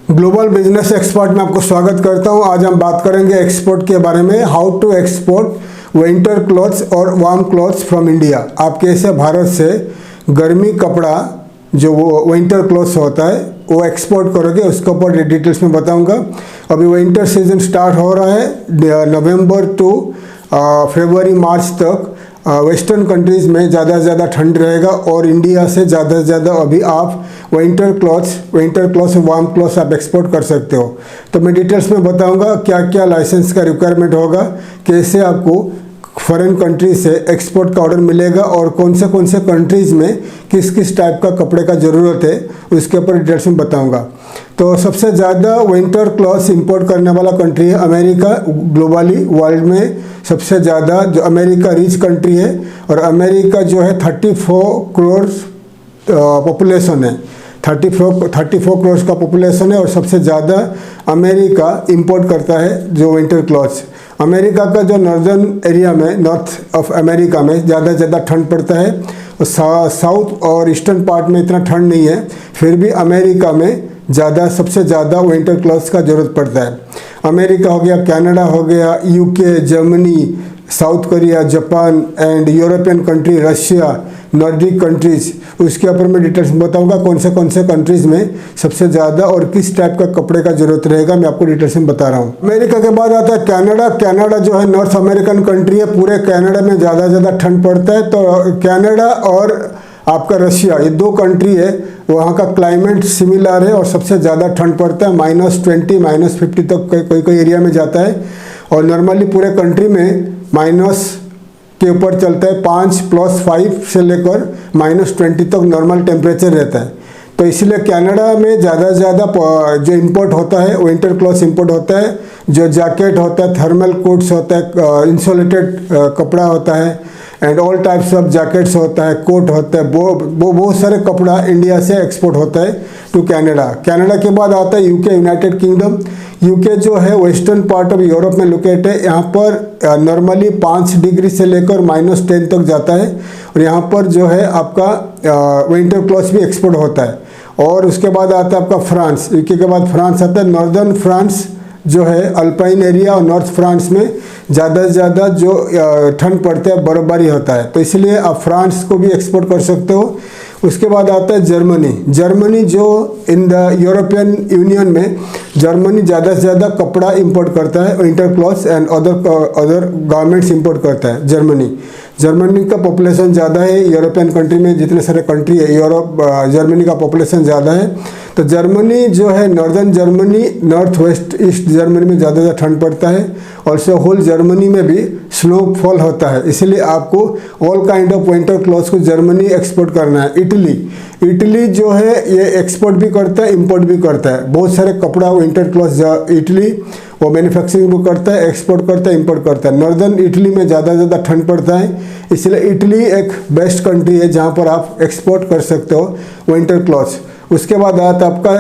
Global business expert में आपको स्वागत करता हूं। आज हम बात करेंगे एक्सपोर्ट के बारे में। How to export winter clothes और वार्म क्लॉथ्स फ्रॉम इंडिया। आप कैसे भारत से गर्मी कपड़ा जो वो विंटर क्लॉथ्स होता है वो एक्सपोर्ट करोगे, उसके ऊपर डिटेल्स में बताऊंगा। अभी विंटर सीजन स्टार्ट हो रहा है नवंबर टू फरवरी मार्च तक। वेस्टर्न कंट्रीज़ में ज़्यादा से ज़्यादा ठंड रहेगा और इंडिया से ज़्यादा से ज़्यादा अभी आप विंटर क्लॉथ्स और वार्म क्लॉथ्स आप एक्सपोर्ट कर सकते हो। तो मैं डिटेल्स में बताऊंगा क्या क्या लाइसेंस का रिक्वायरमेंट होगा, कैसे आपको फॉरेन कंट्री से एक्सपोर्ट का ऑर्डर मिलेगा और कौन से कंट्रीज़ में किस किस टाइप का कपड़े का ज़रूरत है, उसके ऊपर डिटेल्स में बताऊंगा। तो सबसे ज़्यादा विंटर क्लॉथ्स इंपोर्ट करने वाला कंट्री है अमेरिका। ग्लोबली वर्ल्ड में सबसे ज़्यादा जो अमेरिका रिच कंट्री है और अमेरिका जो है 34 करोड़ पॉपुलेशन है। 34 करोड़ का पॉपुलेशन है और सबसे ज़्यादा अमेरिका इंपोर्ट करता है जो विंटर क्लॉथ्स। अमेरिका का जो नॉर्दर्न एरिया में, नॉर्थ ऑफ अमेरिका में ज़्यादा ठंड पड़ता है और साउथ और ईस्टर्न पार्ट में इतना ठंड नहीं है, फिर भी अमेरिका में सबसे ज़्यादा विंटर क्लॉथ्स का ज़रूरत पड़ता है। अमेरिका हो गया, कनाडा हो गया, UK, Germany, south Korea, Japan and European country, Russia, Nordic countries. उसके ऊपर मैं डिटेल्स में बताऊंगा कौन से कंट्रीज़ में सबसे ज़्यादा और किस टाइप का कपड़े का ज़रूरत रहेगा, मैं आपको डिटेल्स में बता रहा हूँ। अमेरिका के बाद आता है कनाडा। कनाडा जो है नॉर्थ अमेरिकन कंट्री है। पूरे कनाडा में ज़्यादा ठंड पड़ता है। तो कनाडा और आपका रशिया, ये दो कंट्री है, वहाँ का क्लाइमेट सिमिलर है और सबसे ज़्यादा ठंड पड़ता है। -20 -50 तक कोई एरिया में जाता है और नॉर्मली पूरे कंट्री में माइनस के ऊपर चलता है। 5+5 से लेकर -20 तक नॉर्मल टेम्परेचर रहता है। तो इसलिए कनाडा में ज़्यादा जो इंपोर्ट होता है विंटर क्लॉथ्स इंपोर्ट होता है। जो जैकेट होता है, थर्मल कोट्स होता है, इंसुलेटेड कपड़ा होता है and all types of jackets होता है, कोट होता है, बहुत सारे कपड़ा इंडिया से एक्सपोर्ट होता है टू कनाडा। कनाडा के बाद आता है यूके, यूनाइटेड किंगडम। यूके जो है वेस्टर्न पार्ट ऑफ यूरोप में लोकेट है। यहाँ पर नॉर्मली 5 डिग्री से लेकर -10 तक जाता है और यहाँ पर जो है आपका विंटर क्लॉथ्स भी एक्सपोर्ट होता है। और उसके बाद आता है आपका फ्रांस। यूके के बाद फ्रांस आता है। नॉर्दर्न फ्रांस जो है अल्पाइन एरिया और नॉर्थ फ्रांस में ज़्यादा से ज़्यादा जो ठंड पड़ता है, बर्फबारी होता है, तो इसलिए आप फ्रांस को भी एक्सपोर्ट कर सकते हो। उसके बाद आता है जर्मनी। जर्मनी जो इन द यूरोपियन यूनियन में जर्मनी ज़्यादा से ज़्यादा कपड़ा इंपोर्ट करता है, winter clothes and other garments import करता है जर्मनी का पॉपुलेशन ज़्यादा है। यूरोपियन कंट्री में जितने सारे कंट्री है जर्मनी का पॉपुलेशन ज़्यादा है। तो जर्मनी जो है northern Germany, north west east Germany में ज़्यादा ठंड पड़ता है। ऑल्सो होल जर्मनी में भी स्नोफॉल होता है, इसलिए आपको all kind of winter clothes को जर्मनी एक्सपोर्ट करना है। इटली जो है ये एक्सपोर्ट भी करता है, इंपोर्ट भी करता है। बहुत सारे कपड़ा विंटर क्लॉथ्स इटली वो मैन्युफैक्चरिंग भी करता है, एक्सपोर्ट करता है, इंपोर्ट करता है। नॉर्दर्न इटली में ज़्यादा ठंड पड़ता है, इसलिए इटली एक बेस्ट कंट्री है जहाँ पर आप एक्सपोर्ट कर सकते हो विंटर क्लॉथ्स। उसके बाद आता है आपका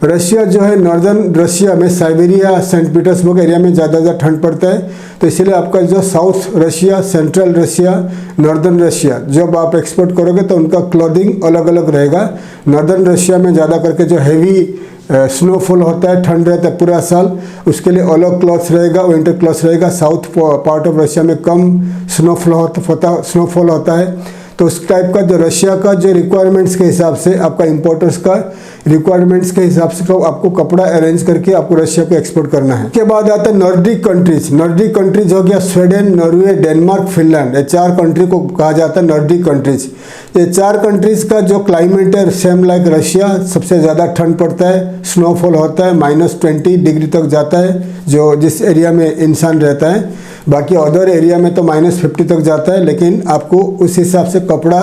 रशिया जो है नॉर्दर्न रशिया में साइबेरिया, सेंट पीटर्सबर्ग एरिया में ज़्यादा ठंड पड़ता है। तो इसलिए आपका जो south Russia, central Russia, northern Russia जब आप एक्सपोर्ट करोगे तो उनका क्लॉथिंग अलग अलग रहेगा। नॉर्दर्न रशिया में ज़्यादा करके जो हैवी स्नोफॉल होता है, ठंड रहता है पूरा साल, उसके लिए अलग क्लॉथ्स रहेगा, विंटर क्लॉथ्स रहेगा। साउथ पार्ट ऑफ रशिया में कम स्नोफॉल होता है। तो उस टाइप का जो रशिया का जो रिक्वायरमेंट्स के हिसाब से आपका इंपोर्टर्स का रिक्वायरमेंट्स के हिसाब से आपको कपड़ा अरेंज करके आपको रशिया को एक्सपोर्ट करना है। उसके बाद आता है नॉर्डिक कंट्रीज हो गया स्वीडन, नॉर्वे, डेनमार्क, फिनलैंड। ये 4 कंट्री को कहा जाता है नॉर्डिक कंट्रीज। ये 4 कंट्रीज का जो क्लाइमेट है सेम लाइक रशिया, सबसे ज़्यादा ठंड पड़ता है, स्नोफॉल होता है, -20 डिग्री तक जाता है जो जिस एरिया में इंसान रहता है। बाकी अदर एरिया में तो -50 तक जाता है, लेकिन आपको उस हिसाब से कपड़ा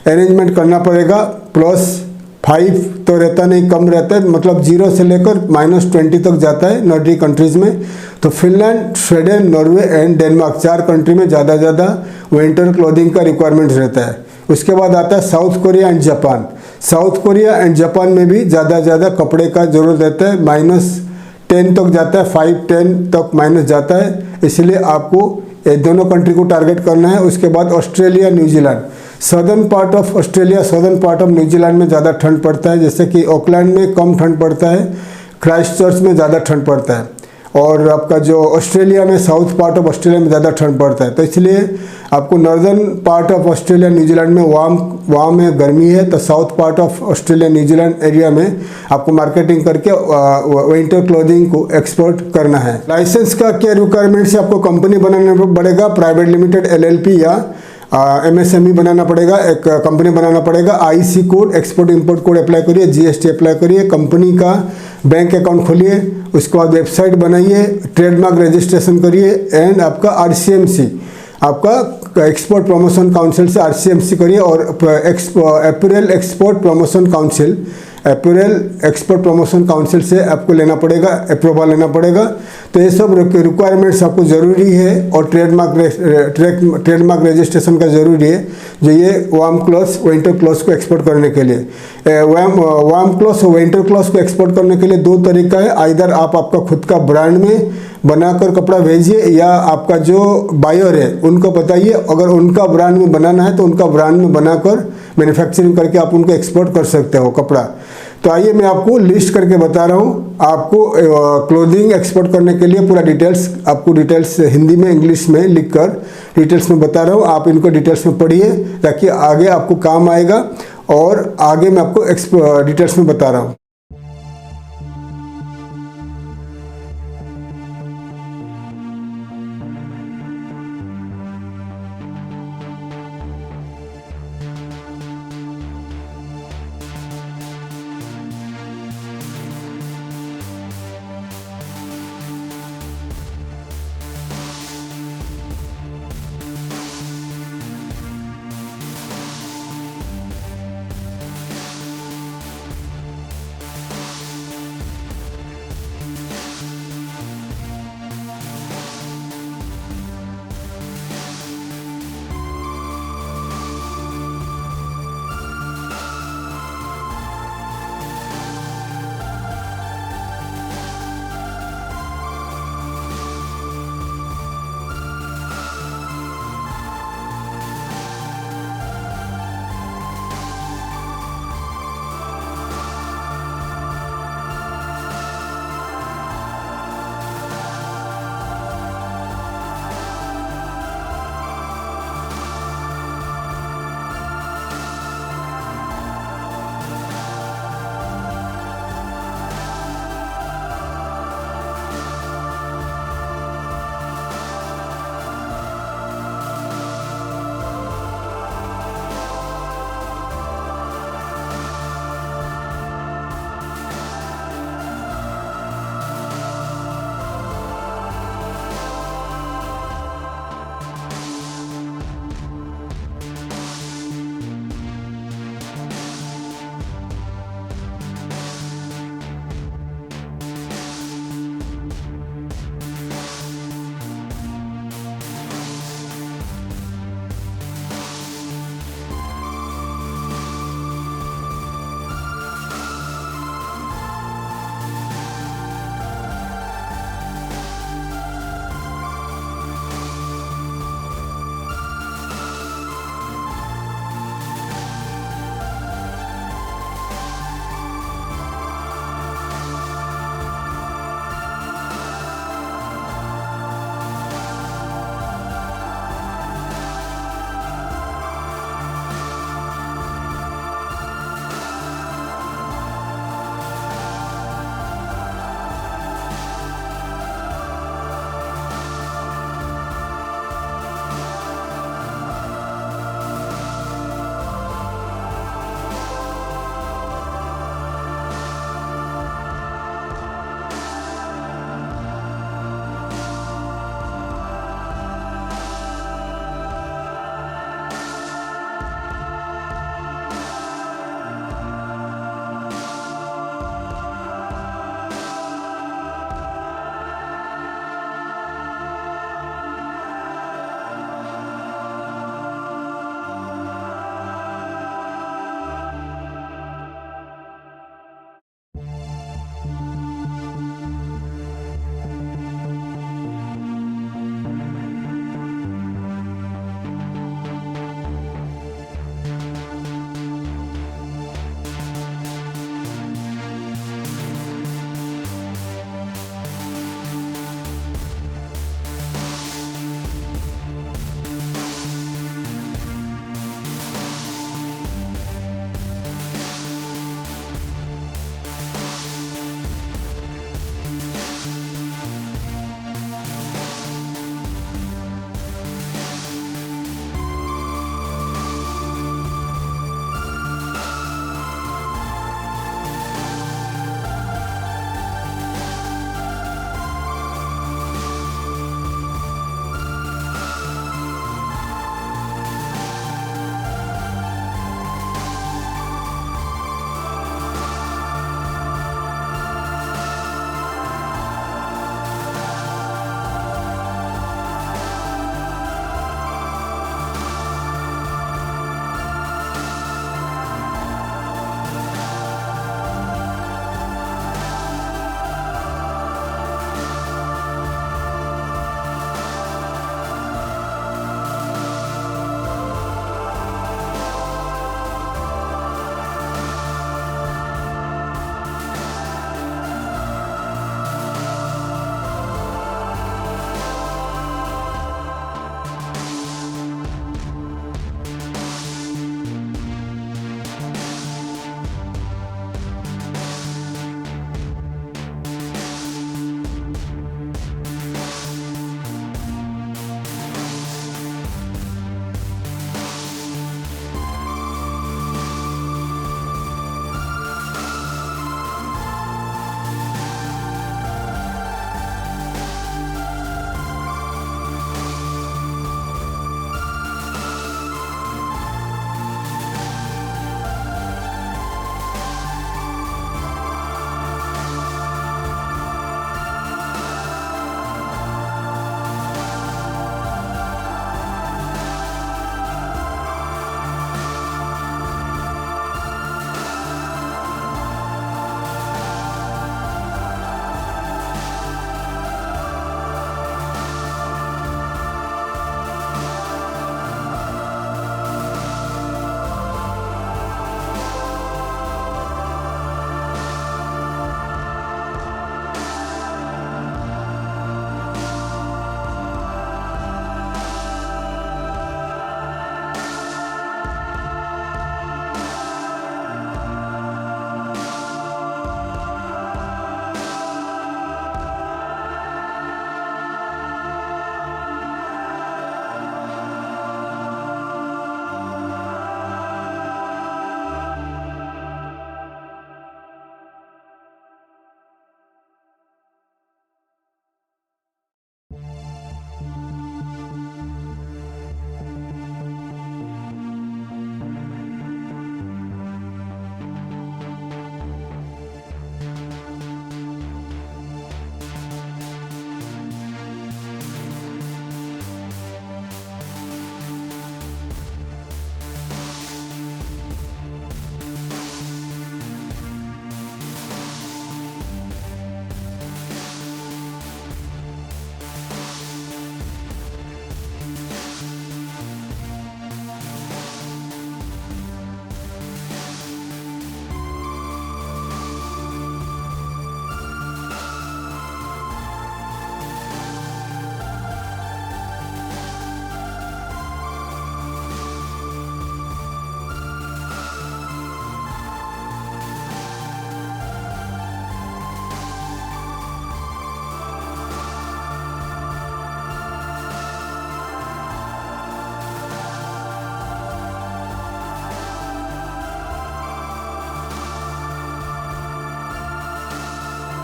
अरेंजमेंट करना पड़ेगा। +5 तो रहता नहीं, कम रहता है, मतलब 0 से लेकर -20 तक जाता है नॉर्डिक कंट्रीज़ में। तो Finland, Sweden, Norway and Denmark 4 country में ज़्यादा विंटर क्लोथिंग का रिक्वायरमेंट रहता है। उसके बाद आता है south Korea and Japan. South Korea and Japan में भी ज़्यादा कपड़े का ज़रूरत रहता है। -10 तक जाता है, 5-10 तक माइनस जाता है, इसलिए आपको ये दोनों कंट्री को टारगेट करना है। उसके बाद Australia, New Zealand southern part of Australia, southern part of New Zealand में ज़्यादा ठंड पड़ता है, जैसे कि ऑकलैंड में कम ठंड पड़ता है, क्राइस्टचर्च में ज़्यादा ठंड पड़ता है, और आपका जो ऑस्ट्रेलिया में साउथ पार्ट ऑफ ऑस्ट्रेलिया में ज़्यादा ठंड पड़ता है। तो इसलिए आपको northern part of Australia New Zealand में वार्म में गर्मी है, तो south part of Australia New Zealand area में आपको मार्केटिंग करके विंटर क्लोथिंग को एक्सपोर्ट करना है। लाइसेंस का क्या रिक्वायरमेंट्स है, आपको कंपनी बनाना पड़ेगा, प्राइवेट लिमिटेड LLP या MSME बनाना पड़ेगा, एक कंपनी बनाना पड़ेगा, IC code, export import code apply करिए, GST अप्लाई करिए, कंपनी का बैंक अकाउंट खोलिए, उसके बाद वेबसाइट बनाइए, ट्रेडमार्क रजिस्ट्रेशन करिए, एंड आपका RCMC, आपका एक्सपोर्ट प्रमोशन काउंसिल से RCMC करिए, और अप्रैल एक्सपोर्ट प्रमोशन काउंसिल से आपको लेना पड़ेगा, अप्रूवल लेना पड़ेगा। तो ये सब रिक्वायरमेंट्स आपको ज़रूरी है, और ट्रेडमार्क रजिस्ट्रेशन का ज़रूरी है, जो ये वार्म क्लॉथ्स विंटर क्लॉथ्स को एक्सपोर्ट करने के लिए। वार्म क्लॉथ्स और विंटर क्लॉथ्स को एक्सपोर्ट करने के लिए दो तरीका है, आइदर आप आपका खुद का ब्रांड में बनाकर कपड़ा भेजिए, या आपका जो बायर है उनको बताइए, अगर उनका ब्रांड में बनाना है तो उनका ब्रांड में बनाकर मैन्युफैक्चरिंग करके आप उनको एक्सपोर्ट कर सकते हो कपड़ा। तो आइए मैं आपको लिस्ट करके बता रहा हूँ। आपको क्लोथिंग एक्सपोर्ट करने के लिए पूरा डिटेल्स, आपको डिटेल्स हिंदी में इंग्लिश में लिखकर डिटेल्स में बता रहा हूँ, आप इनको डिटेल्स में पढ़िए ताकि आगे आपको काम आएगा, और आगे मैं आपको डिटेल्स में बता रहा हूँ।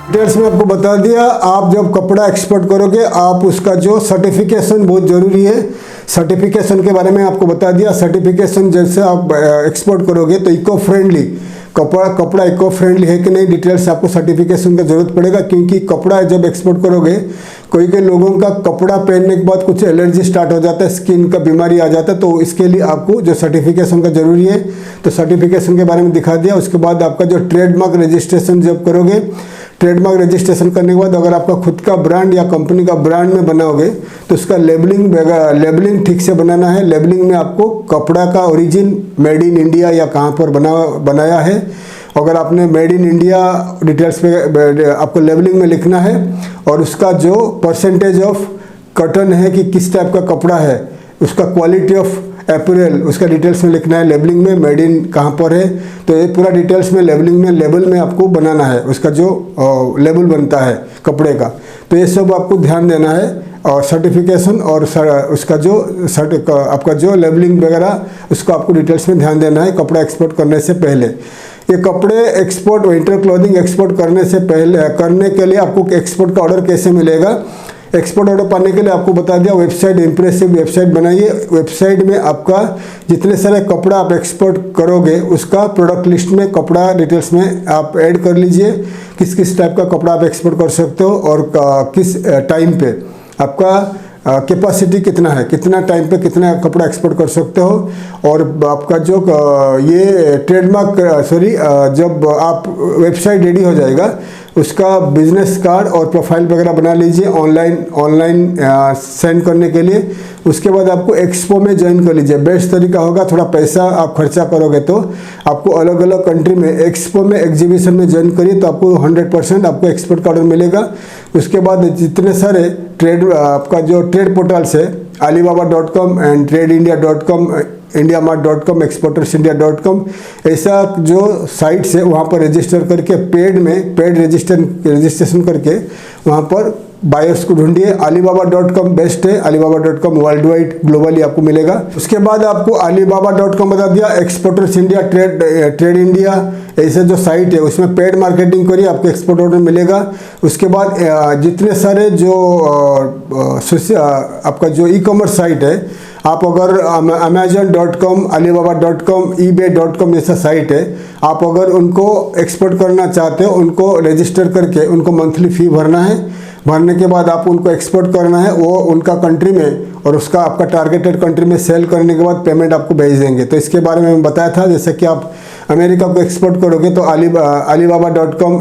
डिटेल्स में आपको बता दिया। आप जब कपड़ा एक्सपोर्ट करोगे आप उसका जो सर्टिफिकेशन बहुत ज़रूरी है, सर्टिफिकेशन के बारे में आपको बता दिया। सर्टिफिकेशन जैसे आप एक्सपोर्ट करोगे तो इको फ्रेंडली कपड़ा इको फ्रेंडली है कि नहीं, डिटेल्स आपको सर्टिफिकेशन का ज़रूरत पड़ेगा, क्योंकि कपड़ा जब एक्सपोर्ट करोगे कोई लोगों का कपड़ा पहनने के बाद कुछ एलर्जी स्टार्ट हो जाता है, स्किन का बीमारी आ जाता है, तो इसके लिए आपको जो सर्टिफिकेशन का ज़रूरी है, तो सर्टिफिकेशन के बारे में दिखा दिया। उसके बाद आपका जो ट्रेडमार्क रजिस्ट्रेशन जब करोगे, ट्रेडमार्क रजिस्ट्रेशन करने के बाद अगर आपका खुद का ब्रांड या कंपनी का ब्रांड में बनाओगे तो उसका लेबलिंग ठीक से बनाना है। लेबलिंग में आपको कपड़ा का ओरिजिन, मेड इन इंडिया या कहाँ पर बनाया है, अगर आपने मेड इन इंडिया डिटेल्स पे आपको लेबलिंग में लिखना है, और उसका जो परसेंटेज ऑफ कॉटन है कि किस टाइप का कपड़ा है, उसका क्वालिटी ऑफ अपैरल उसका डिटेल्स में लिखना है। लेबलिंग में मेड इन कहाँ पर है, तो ये पूरा डिटेल्स में लेबलिंग में लेबल में आपको बनाना है, उसका जो लेबल बनता है कपड़े का, तो ये सब आपको ध्यान देना है। और सर्टिफिकेशन और उसका जो आपका जो लेबलिंग वगैरह उसको आपको डिटेल्स में ध्यान देना है कपड़ा एक्सपोर्ट करने से पहले। ये कपड़े एक्सपोर्ट, विंटर क्लोथिंग एक्सपोर्ट करने से पहले करने के लिए आपको एक्सपोर्ट का ऑर्डर कैसे मिलेगा, एक्सपोर्ट ऑर्डर पाने के लिए आपको बता दिया। वेबसाइट, इंप्रेसिव वेबसाइट बनाइए। वेबसाइट में आपका जितने सारे कपड़ा आप एक्सपोर्ट करोगे उसका प्रोडक्ट लिस्ट में कपड़ा डिटेल्स में आप ऐड कर लीजिए, किस किस टाइप का कपड़ा आप एक्सपोर्ट कर सकते हो और किस टाइम पे आपका कैपेसिटी कितना है, कितना टाइम पे कितना कपड़ा एक्सपोर्ट कर सकते हो। और आपका जो ये ट्रेडमार्क जब आप वेबसाइट रेडी हो जाएगा उसका बिजनेस कार्ड और प्रोफाइल वगैरह बना लीजिए ऑनलाइन सेंड करने के लिए। उसके बाद आपको एक्सपो में ज्वाइन कर लीजिए। बेस्ट तरीका होगा, थोड़ा पैसा आप खर्चा करोगे तो आपको अलग अलग कंट्री में एक्सपो में एग्जीबिशन में ज्वाइन करिए तो आपको 100% आपको एक्सपोर्ट का ऑर्डर मिलेगा। उसके बाद जितने सारे आपका जो ट्रेड पोर्टल्स है, alibaba.com and TradeIndia.com, indiamart.com, exportersindia.com, ऐसा जो साइट्स है वहाँ पर रजिस्टर करके पेड रजिस्ट्रेशन करके वहाँ पर बायर्स को ढूंढिए। alibaba.com बेस्ट है, alibaba.com वर्ल्ड वाइड ग्लोबली आपको मिलेगा। उसके बाद आपको alibaba.com बता दिया, एक्सपोर्टर्स इंडिया, ट्रेड इंडिया, ऐसे जो साइट है उसमें पेड मार्केटिंग करिए, आपको एक्सपोर्ट ऑर्डर मिलेगा। उसके बाद जितने सारे जो आपका जो ई कॉमर्स साइट है, आप अगर amazon.com, alibaba.com, ebay.com जैसा साइट है, आप अगर उनको एक्सपोर्ट करना चाहते हो उनको रजिस्टर करके उनको मंथली फ़ी भरना है। भरने के बाद आप उनको एक्सपोर्ट करना है, वो उनका कंट्री में और उसका आपका टारगेटेड कंट्री में सेल करने के बाद पेमेंट आपको भेज देंगे। तो इसके बारे में मैं बताया था, जैसे कि आप अमेरिका को एक्सपोर्ट करोगे तो alibaba.com,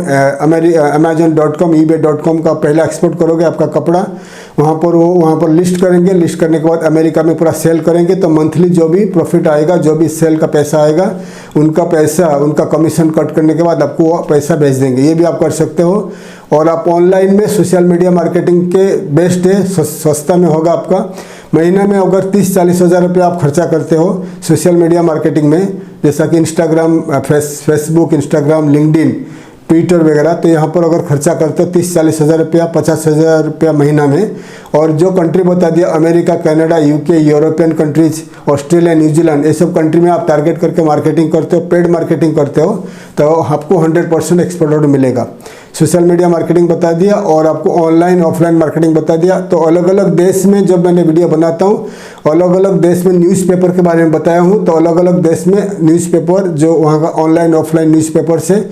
amazon.com, ebay.com का पहला एक्सपोर्ट करोगे आपका कपड़ा, वहाँ पर लिस्ट करेंगे। लिस्ट करने के बाद अमेरिका में पूरा सेल करेंगे तो मंथली जो भी प्रॉफिट आएगा, जो भी सेल का पैसा आएगा, उनका कमीशन कट करने के बाद आपको वो पैसा भेज देंगे। ये भी आप कर सकते हो। और आप ऑनलाइन में सोशल मीडिया मार्केटिंग के बेस्ट है, सस्ता में होगा आपका। महीने में अगर 30-40 हज़ार रुपये आप खर्चा करते हो सोशल मीडिया मार्केटिंग में, जैसा कि Instagram, Facebook, Instagram, LinkedIn, Twitter वगैरह, तो यहाँ पर अगर खर्चा करते हो 30-40 हज़ार रुपया, 50 हज़ार रुपया महीना में। और जो कंट्री बता दिया, America, Canada, UK, European countries, Australia, New Zealand, ये सब कंट्री में आप टारगेट करके मार्केटिंग करते हो, पेड मार्केटिंग करते हो, तो आपको 100% एक्सपोर्ट ऑर्डर मिलेगा। सोशल मीडिया मार्केटिंग बता दिया और आपको ऑनलाइन ऑफलाइन मार्केटिंग बता दिया। तो अलग अलग देश में जब मैंने वीडियो बनाता हूँ, अलग अलग देश में न्यूज़पेपर के बारे में बताया हूँ, तो अलग अलग देश में न्यूज़पेपर जो वहाँ का ऑनलाइन ऑफलाइन न्यूज़पेपर्स है,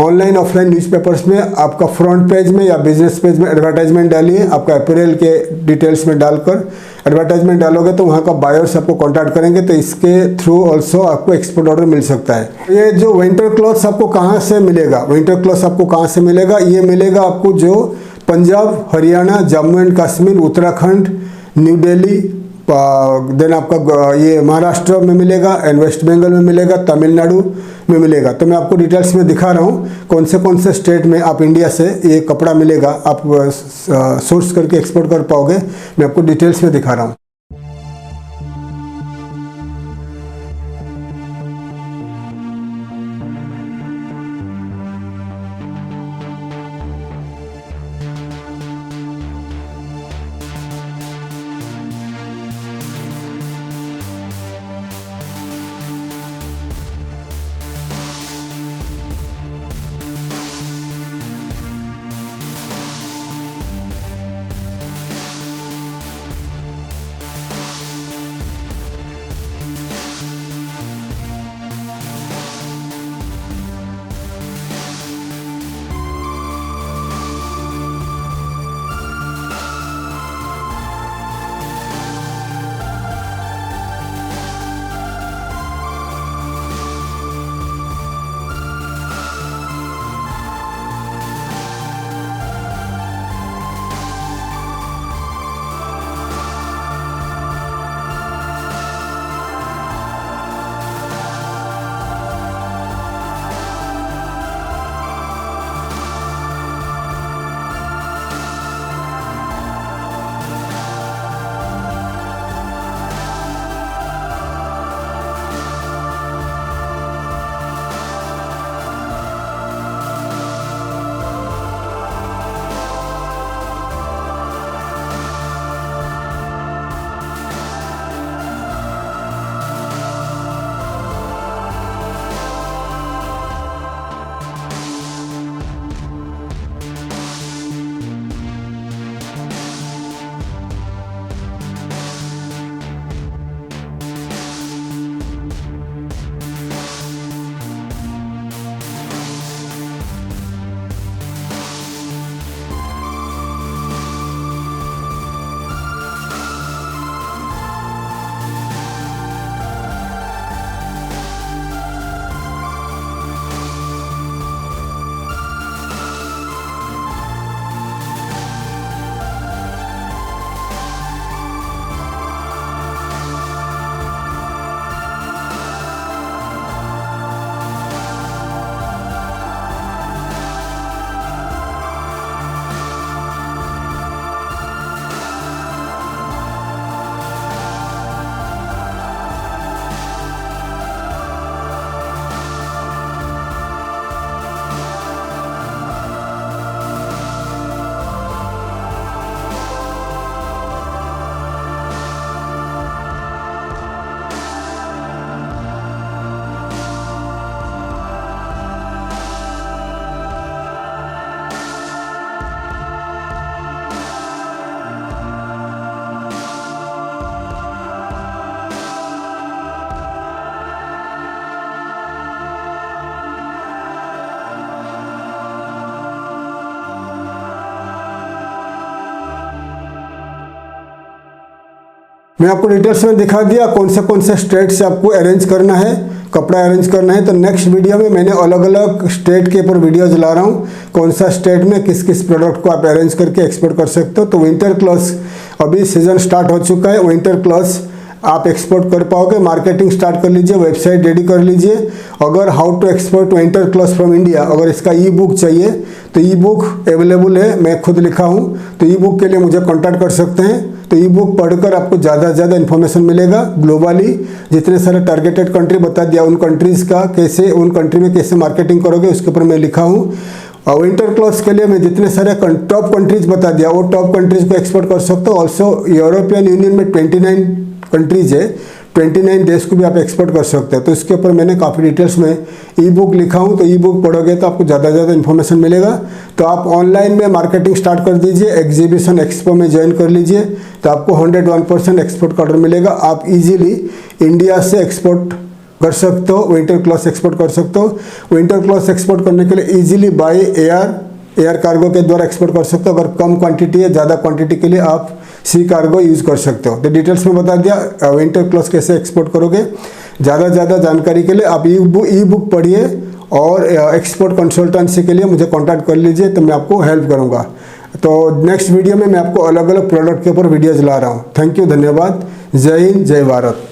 ऑनलाइन ऑफलाइन न्यूज़पेपर्स में आपका फ्रंट पेज में या बिजनेस पेज में एडवर्टाइजमेंट डालिए। आपका अपैरल के डिटेल्स में डालकर एडवर्टाइजमेंट डालोगे तो वहाँ का बायर्स आपको कॉन्टैक्ट करेंगे, तो इसके थ्रू ऑल्सो आपको एक्सपोर्ट ऑर्डर मिल सकता है। ये जो विंटर क्लॉथ्स आपको कहाँ से मिलेगा, विंटर क्लॉथ्स आपको कहाँ से मिलेगा, ये मिलेगा आपको जो Punjab, Haryana, Jammu and Kashmir, Uttarakhand, New Delhi, then आपका ये महाराष्ट्र में मिलेगा, एंड वेस्ट बंगाल में मिलेगा, तमिलनाडु में मिलेगा। तो मैं आपको डिटेल्स में दिखा रहा हूँ कौन से स्टेट में आप इंडिया से ये कपड़ा मिलेगा, आप सोर्स करके एक्सपोर्ट कर पाओगे, मैं आपको डिटेल्स में दिखा रहा हूँ। मैं आपको डिटेल्स में दिखा दिया कौन से स्टेट से आपको अरेंज करना है, कपड़ा अरेंज करना है। तो नेक्स्ट वीडियो में मैंने अलग अलग स्टेट के ऊपर वीडियोज ला रहा हूँ, कौन सा स्टेट में किस किस प्रोडक्ट को आप अरेंज करके एक्सपोर्ट कर सकते हो। तो विंटर क्लॉथ्स अभी सीजन स्टार्ट हो चुका है, विंटर क्लॉथ्स आप एक्सपोर्ट कर पाओगे। मार्केटिंग स्टार्ट कर लीजिए, वेबसाइट रेडी कर लीजिए। अगर how to export winter clothes from India, अगर इसका ई बुक चाहिए तो ई बुक अवेलेबल है, मैं खुद लिखा हूँ। तो ई बुक के लिए मुझे कॉन्टैक्ट कर सकते हैं। तो ई बुक पढ़कर आपको ज़्यादा से ज़्यादा इन्फॉर्मेशन मिलेगा। ग्लोबली जितने सारे टारगेटेड कंट्री बता दिया, उन कंट्रीज़ का कैसे, उन कंट्री में कैसे मार्केटिंग करोगे उसके ऊपर मैं लिखा हूँ। और विंटर क्लॉथ्स के लिए मैं जितने सारे टॉप कंट्रीज बता दिया, वो टॉप कंट्रीज को एक्सपोर्ट कर सकते हो। ऑल्सो यूरोपियन यूनियन में 29 कंट्रीज है, 29 देश को भी आप एक्सपोर्ट कर सकते हैं। तो इसके ऊपर मैंने काफ़ी डिटेल्स में ई बुक लिखा हूँ। तो ई बुक पढ़ोगे तो आपको ज़्यादा से ज़्यादा इन्फॉर्मेशन मिलेगा। तो आप ऑनलाइन में मार्केटिंग स्टार्ट कर दीजिए, एग्जीबिशन एक्सपो में ज्वाइन कर लीजिए, तो आपको 101% एक्सपोर्ट का ऑर्डर मिलेगा। आप इजीली इंडिया से एक्सपोर्ट कर सकते हो, विंटर क्लॉथ्स एक्सपोर्ट कर सकते हो। विंटर क्लॉथ्स एक्सपोर्ट करने के लिए इजीली बाय एयर कार्गो के द्वारा एक्सपोर्ट कर सकते हो। अगर कम क्वांटिटी है, ज़्यादा क्वांटिटी के लिए आप सी कार्गो यूज़ कर सकते हो। तो डिटेल्स में बता दिया विंटर क्लॉथ्स कैसे एक्सपोर्ट करोगे। ज़्यादा से ज़्यादा जानकारी के लिए आप ई बुक पढ़िए और एक्सपोर्ट कंसल्टेंसी के लिए मुझे कॉन्टैक्ट कर लीजिए, तो मैं आपको हेल्प करूँगा। तो नेक्स्ट वीडियो में मैं आपको अलग अलग प्रोडक्ट के ऊपर वीडियोज़ ला रहा हूँ। थैंक यू, धन्यवाद। जय हिंद, जय भारत।